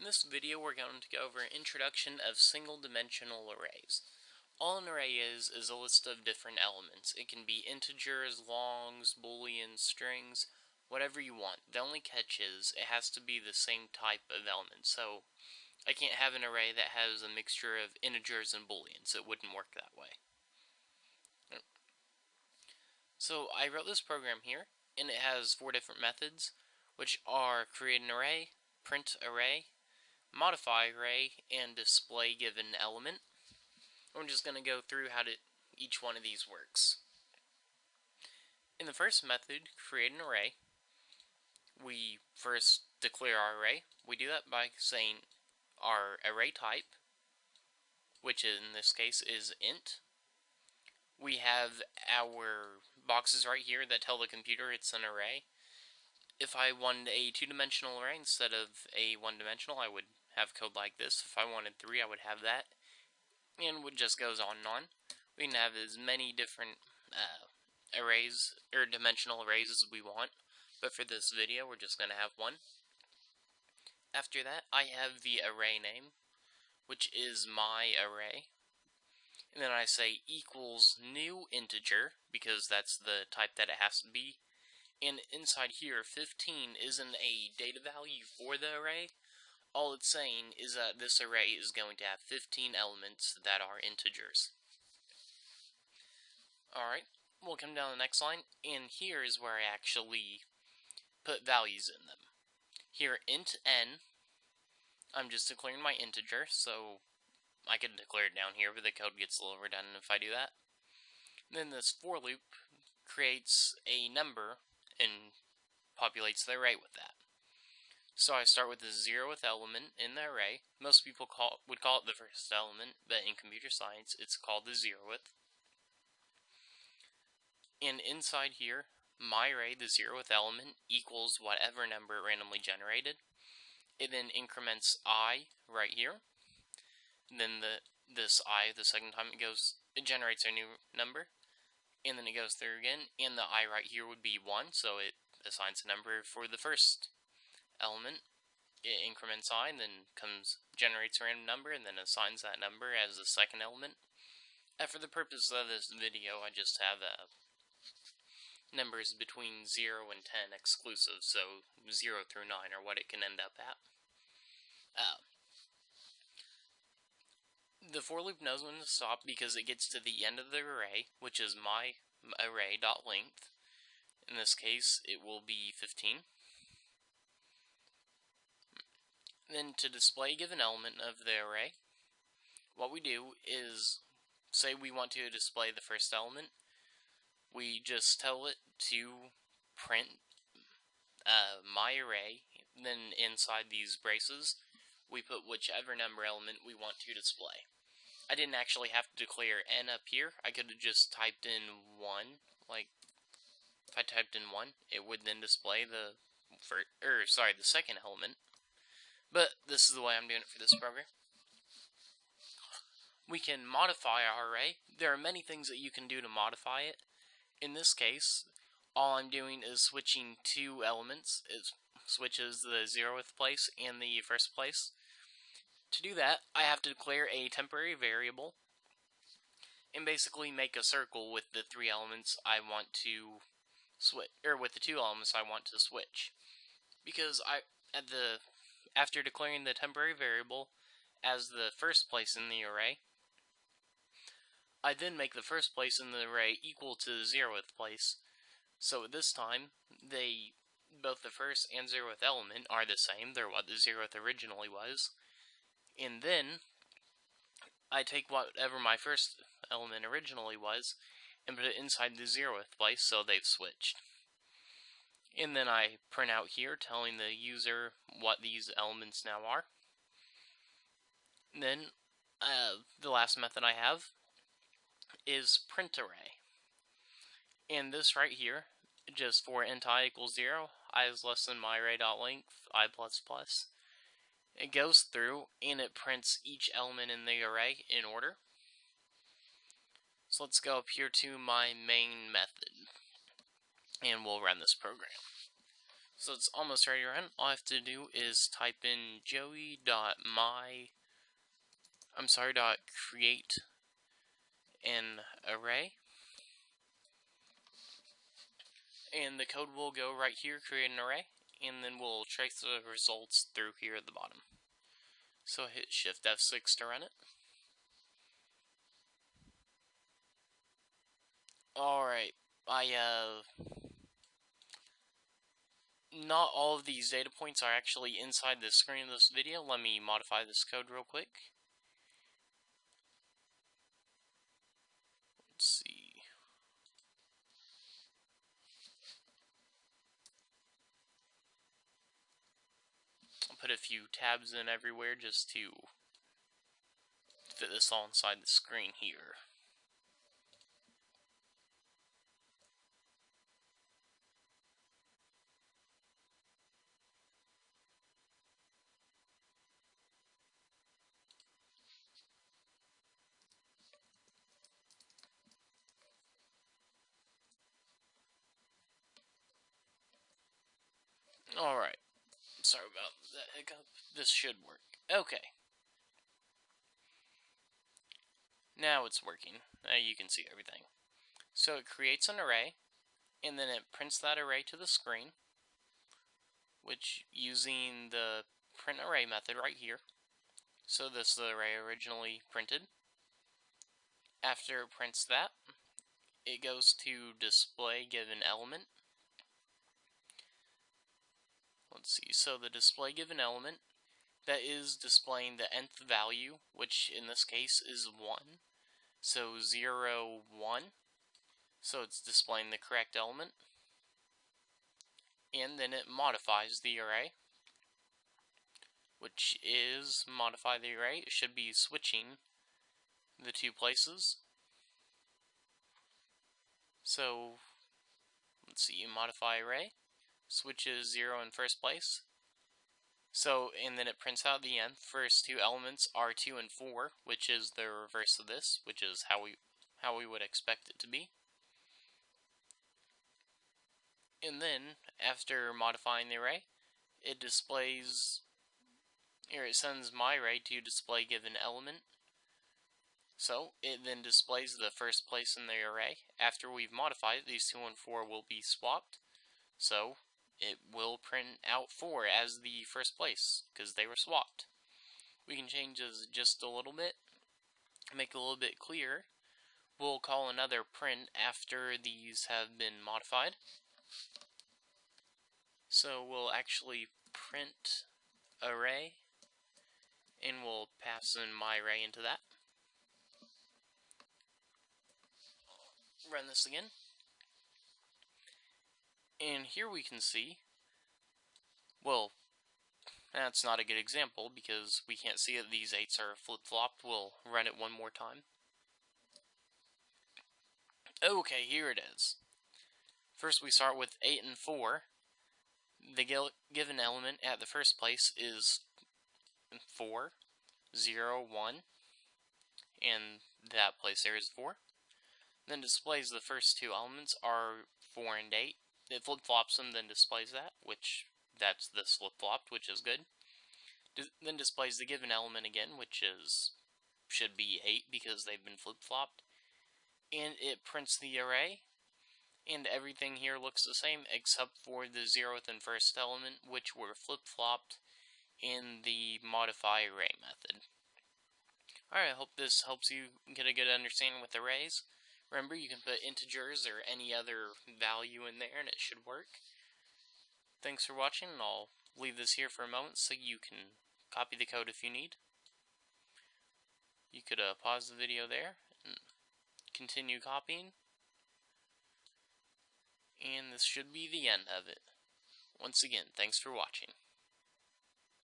In this video, we're going to go over an introduction of single-dimensional arrays. All an array is a list of different elements. It can be integers, longs, booleans, strings, whatever you want. The only catch is it has to be the same type of element. So I can't have an array that has a mixture of integers and booleans. It wouldn't work that way. So I wrote this program here, and it has 4 different methods, which are create an array, print array, modify array, and display given element. I'm just going to go through how each one of these works. In the first method, create an array, we first declare our array. We do that by saying our array type, which in this case is int. We have our boxes right here that tell the computer it's an array. If I wanted a 2-dimensional array instead of a 1-dimensional, I would have code like this. If I wanted 3, I would have that. And it just goes on and on. We can have as many different arrays, or dimensional arrays as we want. But for this video, we're just going to have one. After that, I have the array name, which is my array. And then I say equals new integer, because that's the type that it has to be. And inside here, 15 isn't a data value for the array. All it's saying is that this array is going to have 15 elements that are integers. Alright, we'll come down to the next line, and here is where I actually put values in them. Here, int n, I'm just declaring my integer, so I could declare it down here, but the code gets a little redundant if I do that. Then this for loop creates a number and populates the array with that. So I start with the 0th element in the array. Most people would call it the first element, but in computer science it's called the 0th. And inside here, my array, the 0th element, equals whatever number randomly generated. It then increments I right here. And then this I, the second time it generates a new number. And then it goes through again, and the I right here would be 1, so it assigns a number for the first element. It increments I, and then generates a random number, and then assigns that number as the second element. And for the purpose of this video, I just have numbers between 0 and 10 exclusive, so 0 through 9 are what it can end up at. The for loop knows when to stop because it gets to the end of the array, which is my array.length. In this case, it will be 15. Then to display a given element of the array, what we do is say we want to display the first element. We just tell it to print my array. Then inside these braces, we put whichever number element we want to display. I didn't actually have to declare n up here. I could have just typed in 1. Like, if I typed in 1, it would then display the second element. But this is the way I'm doing it for this program. We can modify our array. There are many things that you can do to modify it. In this case, all I'm doing is switching 2 elements. It switches the 0th place and the first place. To do that, I have to declare a temporary variable and basically make a circle with the 3 elements I want to switch, or with the 2 elements I want to switch. Because after declaring the temporary variable as the first place in the array, I then make the first place in the array equal to the 0th place. So this time, both the first and 0th element are the same. They're what the 0th originally was. And then I take whatever my first element originally was and put it inside the 0th place, so they've switched. And then I print out here telling the user what these elements now are. And then the last method I have is print array. And this right here, just for int I equals 0, I is less than my array.length, I++. It goes through and it prints each element in the array in order. So let's go up here to my main method and we'll run this program. So it's almost ready to run. All I have to do is type in create an array. And the code will go right here, create an array, and then we'll trace the results through here at the bottom. So hit Shift F6 to run it. Alright, not all of these data points are actually inside the screen of this video. Let me modify this code real quick. Let's see. I'll put a few tabs in everywhere just to fit this all inside the screen here. Alright, sorry about that hiccup. This should work. Okay. Now it's working. Now you can see everything. So it creates an array, and then it prints that array to the screen, which using the print array method right here. So this is the array originally printed. After it prints that, it goes to display given element. Let's see, so the display given element, that is displaying the nth value, which in this case is 1. So 0, 1. So it's displaying the correct element. And then it modifies the array, which is modify the array. It should be switching the two places. So let's see, modify array, switches 0 in first place. So, and then it prints out the nth. First two elements are 2 and 4, which is the reverse of this, which is how we would expect it to be. And then, after modifying the array, it displays, or it sends my array to display given element. So, it then displays the first place in the array. After we've modified it, these 2 and 4 will be swapped. So, it will print out 4 as the first place, because they were swapped. We can change this just a little bit, make it a little bit clearer. We'll call another print after these have been modified. So we'll actually print array, and we'll pass in my array into that. Run this again. And here we can see, well, that's not a good example because we can't see that these 8s are flip-flopped. We'll run it one more time. Okay, here it is. First we start with 8 and 4. The given element at the first place is 4, 0, 1, and that place there is 4. Then displays the first two elements are 4 and 8. It flip-flops them, then displays that, which that's this flip-flopped, which is good. Then displays the given element again, which should be 8 because they've been flip-flopped. And it prints the array, and everything here looks the same except for the 0th and first element, which were flip-flopped in the modify array method. Alright, I hope this helps you get a good understanding with arrays. Remember, you can put integers or any other value in there and it should work. Thanks for watching, and I'll leave this here for a moment so you can copy the code if you need. You could pause the video there and continue copying. And this should be the end of it. Once again, thanks for watching.